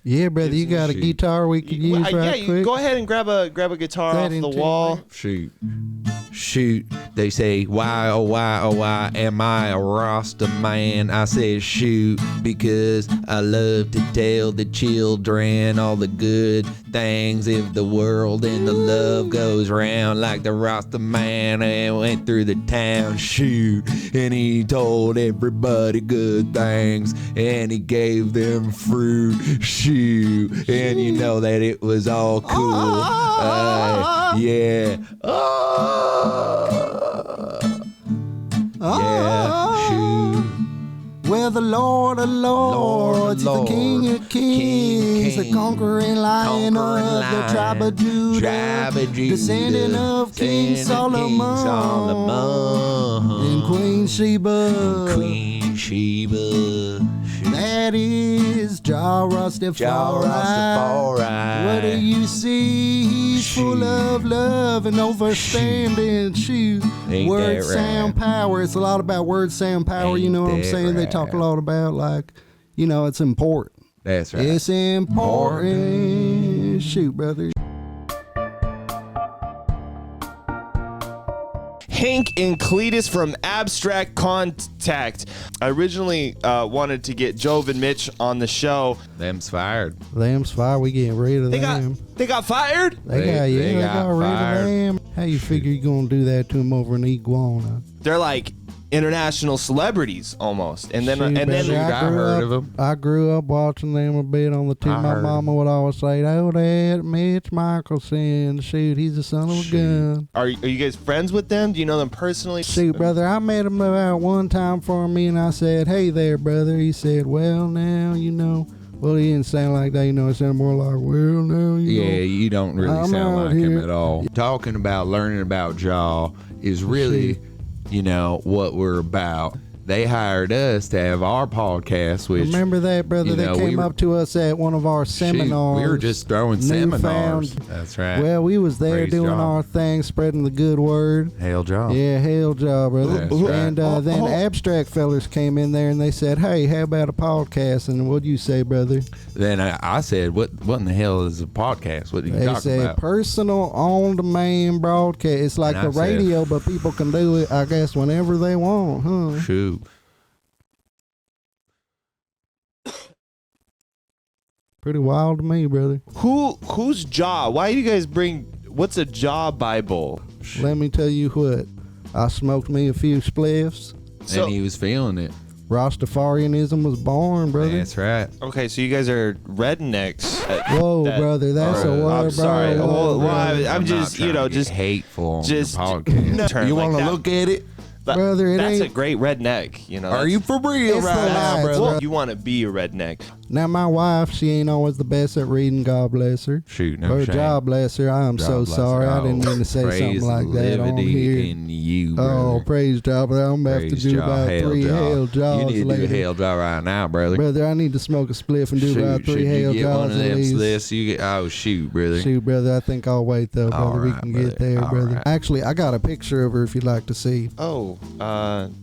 Yeah, brother, you got a guitar we could use right quick? Go ahead and grab a guitar off the wall. Shoot. They say, why, oh why am I a Rasta man? I say shoot, because I love to tell the children all the good things if the world and the love goes round like the Rasta man and went through the town. Shoot, and he told everybody good things and he gave them fruit. Shoot, and you know that it was all cool. Yeah. Yeah, shoot. Well, the Lord of Lords, the King of Kings, the conquering lion of the tribe of Judah, descendant of King Solomon, and Queen Sheba. That is Jah Rastafari. What do you see? He's full of love and overstanding. Shoot. Word, sound, power. It's a lot about word, sound, power. You know what I'm saying? They talk a lot about, like, you know, it's important. That's right. It's important. Shoot, brother. Hank and Cletus from Abstract Contact. I originally wanted to get Jove and Mitch on the show. Them's fired. We getting rid of them. They got fired? They got rid of them. How you figure you gonna do that to them over an iguana? They're like international celebrities almost. And then I heard of them. I grew up watching them a bit on the TV. My mama would always say, "Oh, that Mitch Michelson, shoot, he's the son of a gun." Are you guys friends with them? Do you know them personally? Shoot, brother, I met him about one time for me, and I said, "Hey there, brother." He said, "Well, now you know." Well, he didn't sound like that, you know. It sounded more like, "Well, now you know." Yeah, you don't really sound like him at all. Talking about learning about Jaw is really, you know, what we're about. They hired us to have our podcast, which... Remember that, brother? They came up to us at one of our seminars. We were just throwing seminars. That's right. Well, we was there doing our thing, spreading the good word. Hail Jaw. Yeah, hail Jaw, brother. That's right. And then Abstract fellers came in there and they said, "Hey, how about a podcast?" And what'd you say, brother? Then I said, what in the hell is a podcast? What are you talking about? They said personal on-demand broadcast. It's like the radio, but people can do it, I guess, whenever they want, huh? Shoot. Pretty wild to me, brother. Who's Jaw? Why do you guys what's a Jaw Bible? Let me tell you what. I smoked me a few spliffs. And he was feeling it. Rastafarianism was born, brother. That's right. Okay, so you guys are rednecks. Whoa, brother, that's a word. I'm sorry. I'm just, just hateful on just your podcast. You want to look at it? Brother, that's a great redneck, you know. Are you for real right now, brother? Well, you want to be a redneck. Now, my wife, she ain't always the best at reading, God bless her. Shoot, no shame. God bless her. I am so sorry. I didn't mean to say something like that on here. In you, oh, praise God, but I'm about to do about 3 Hail Jaws later. You need to do a Hail Jaw right now, brother. Brother, I need to smoke a spliff and do about 3 Hail Jaws at least. Oh, shoot, brother. Shoot, brother, I think I'll wait, though, brother. We can get there, brother. Actually, I got a picture of her if you'd like to see. Oh,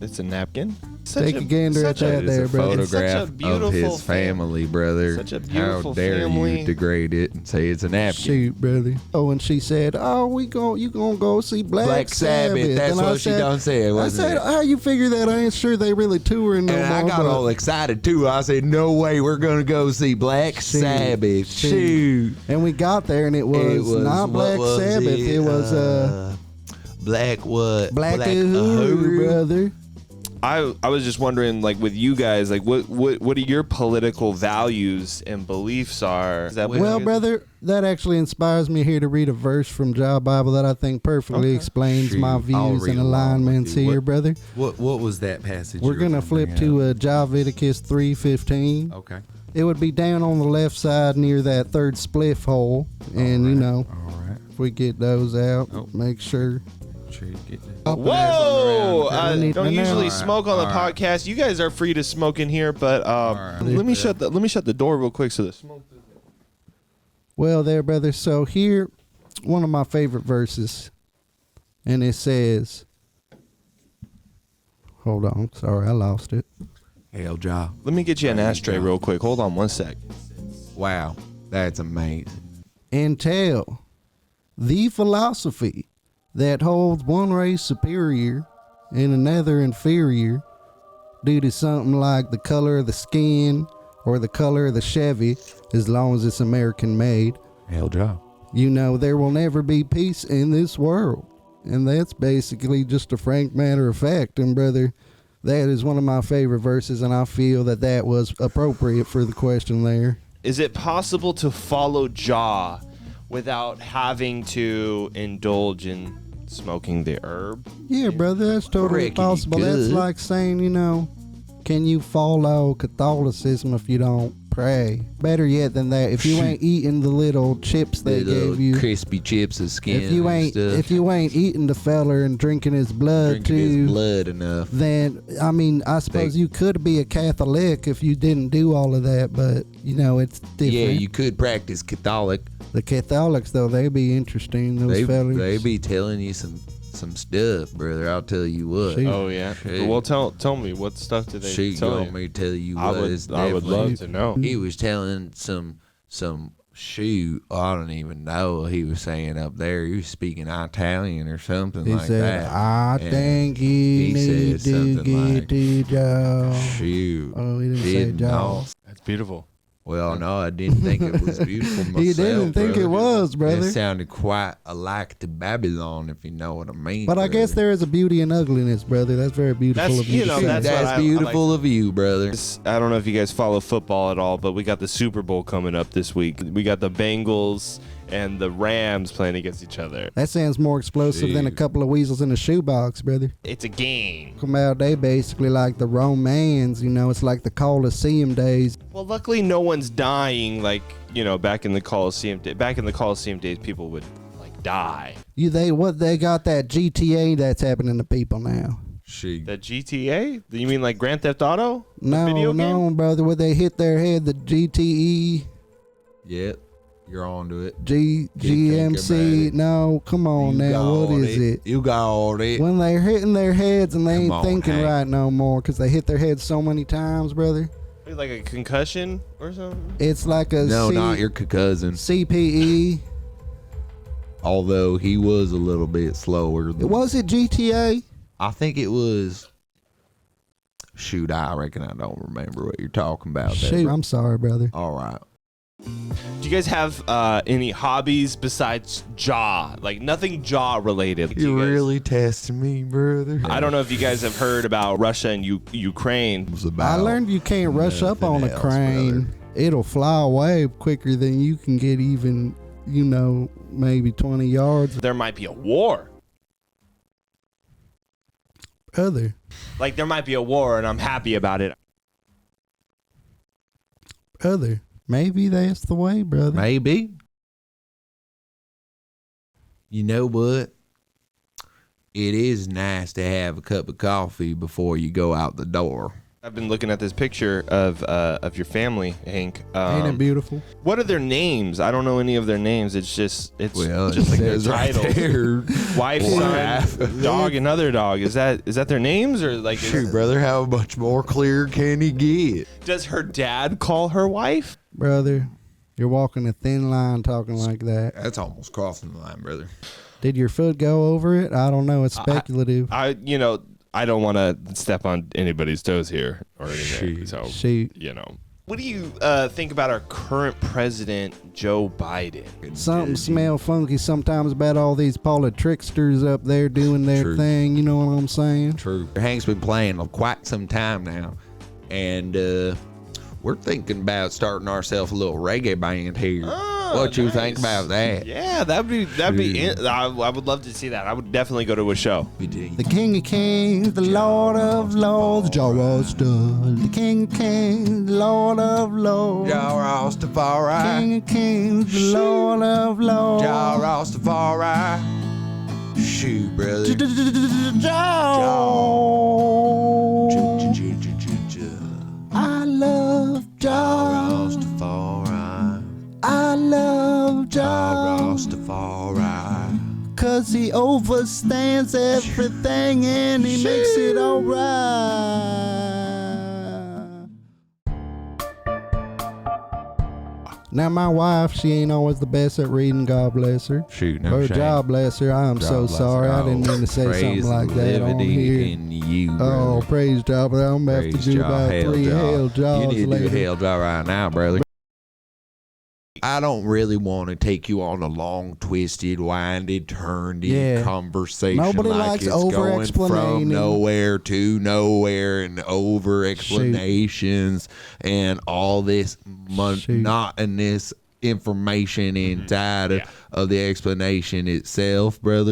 it's a napkin. Take a gander at that there, brother. It's a photograph of his family, brother. Such a beautiful family. How dare family. you degrade it and say it's a napkin? Shoot, brother. Oh, and she said, "Oh, you gonna go see Black Sabbath." That's and what she done said, wasn't it? I said, "How you figure that? I ain't sure they really touring no more." And I got all excited too. I said, "No way, we're gonna go see Black Sabbath." Shoot. And we got there, and it was not Black Sabbath. It was Black what? Black Uhuru, brother. I was just wondering, like, with you guys, like, what are your political values and beliefs are? Well, brother, that actually inspires me here to read a verse from Jah Bible that I think perfectly explains my views and alignments here, brother. What was that passage? We're going to flip to Leviticus 3:15. Okay. It would be down on the left side near that third spliff hole. And, you know, if we get those out, make sure. Whoa! Don't usually smoke on the podcast. You guys are free to smoke in here, but let me shut the door real quick so the smoke doesn't. Well, there, brother. So here, one of my favorite verses, and it says, "Hold on, sorry, I lost it." Hail Jah. Let me get you an ashtray real quick. Hold on one sec. Wow, that's amazing. Until the philosophy that holds one race superior and another inferior due to something like the color of the skin or the color of the Chevy, as long as it's American made. Hell job. You know, there will never be peace in this world. And that's basically just a frank matter of fact. And brother, that is one of my favorite verses, and I feel that that was appropriate for the question there. Is it possible to follow Jah without having to indulge in smoking the herb? Yeah, brother, that's totally Reckon possible. you That's could. like saying, you know, can you follow Catholicism if you don't pray? Better yet than that, if you ain't eating the little chips they The little gave you, crispy chips of skin. if you ain't eating the feller and drinking his blood drinking too, his blood enough. then I mean, I suppose you could be a Catholic if you didn't do all of that, but you know, it's different. Yeah, you could practice Catholic. The Catholics though, they be interesting. Those fellas. They be telling you some stuff, brother. I'll tell you what. Shoot. Oh yeah. Shoot. Well, tell me, what stuff do they Shoot, you tell want you? me to tell you I what? would It's love definitely- to know. He was telling some shoot. I don't even know what he was saying up there. He was speaking Italian or something He like said, that. I And think you he need said to something get like, the job. Shoot. Oh, he didn't say Didn't job. know. That's beautiful. Well, no, I didn't think it was beautiful myself. He didn't think brother. it was, brother. It sounded quite alike to Babylon, if you know what I mean. But I guess brother. there is a beauty in ugliness, brother. That's very beautiful That's- of you. you know, to say. that's what That's I beautiful of you, brother. I don't know if you guys follow football at all, but we got the Super Bowl coming up this week. We got the Bengals and the Rams playing against each other. That sounds more explosive than a Shoot. couple of weasels in a shoebox, brother. It's a game. Come out, they basically like the Romans, you know, it's like the Colosseum days. Well, luckily no one's dying like, you know, back in the Coliseum days people would like die. They got that GTA that's happening to people now. Shoot. The GTA? You mean like Grand Theft Auto? The No, video no, game? brother, where they hit their head, the GTE, Yep. You're on to it. GMC. think about it. No, come on You now, what got is it? You got it. When they're hitting their heads and they Come ain't on, thinking Hank. right no more because they hit their heads so many times, brother. Like a concussion or something? It's like a No, not your cousin. CPE. Although he was a little bit slower. Was it GTA? I think it was. Shoot, I reckon I don't remember what you're talking about. there. Shoot, I'm sorry, brother. All right. Do you guys have any hobbies besides Jaw? Like nothing Jaw related. Do you guys- testing me, brother. I don't know if you guys have heard about Russia and Ukraine. I learned you can't rush up on a nothing else, crane. brother. It'll fly away quicker than you can get even, you know, maybe 20 yards. There might be a war. Brother, Like there might be a war and I'm happy about it. brother, maybe that's the way, brother. Maybe. You know what? It is nice to have a cup of coffee before you go out the door. I've been looking at this picture of your family, Hank. Ain't it beautiful? What are their names? I don't know any of their names. It's just Well, just it like their says right titles. there. Wife, Wife. son, dog, another dog. Is that their names or like? Shoot, brother, how much more clear can he get? Does her dad call her wife? Brother, you're walking a thin line talking like that. That's almost crossing the line, brother. Did your foot go over it? I don't know. It's speculative. I don't want to step on anybody's toes here or anything. Shoot. So, Shoot. what do you think about our current president, Joe Biden? Something smell funky sometimes about all these politricksters up there doing their True. thing. You know what I'm saying? True. Hank's been playing quite some time now, and we're thinking about starting ourselves a little reggae band here. What you think about that? Yeah, that'd be. I would love to see that. I would definitely go to a show. The King of Kings, the Lord of Lords, Jah Rasta. The King of Kings, the Lord of Lords. Jah Rastafari. King of Kings, the Lord of Lords. Jah Rastafari. Shoot, brother. I love Jah. Rastafari. I love Jah Jah. Rastafari. 'Cause he overstands everything and he makes it alright. Now, my wife, she ain't always the best at reading, God bless her. Shoot, no Or shame. God bless her. I am so bless sorry. her. I didn't mean to say Praise something like that on liberty here. in you, Oh, brother. praise God, but I'm going to have Praise to do Jah, about hail 3 Jah. hail jaws You need to later. do hail Jah right now, brother. I don't really want to take you on a long, twisted, winded, turned conversation. Nobody like likes it's going over-explaining. from nowhere to nowhere and over explanations and all this monotonous information inside of the explanation itself, brother.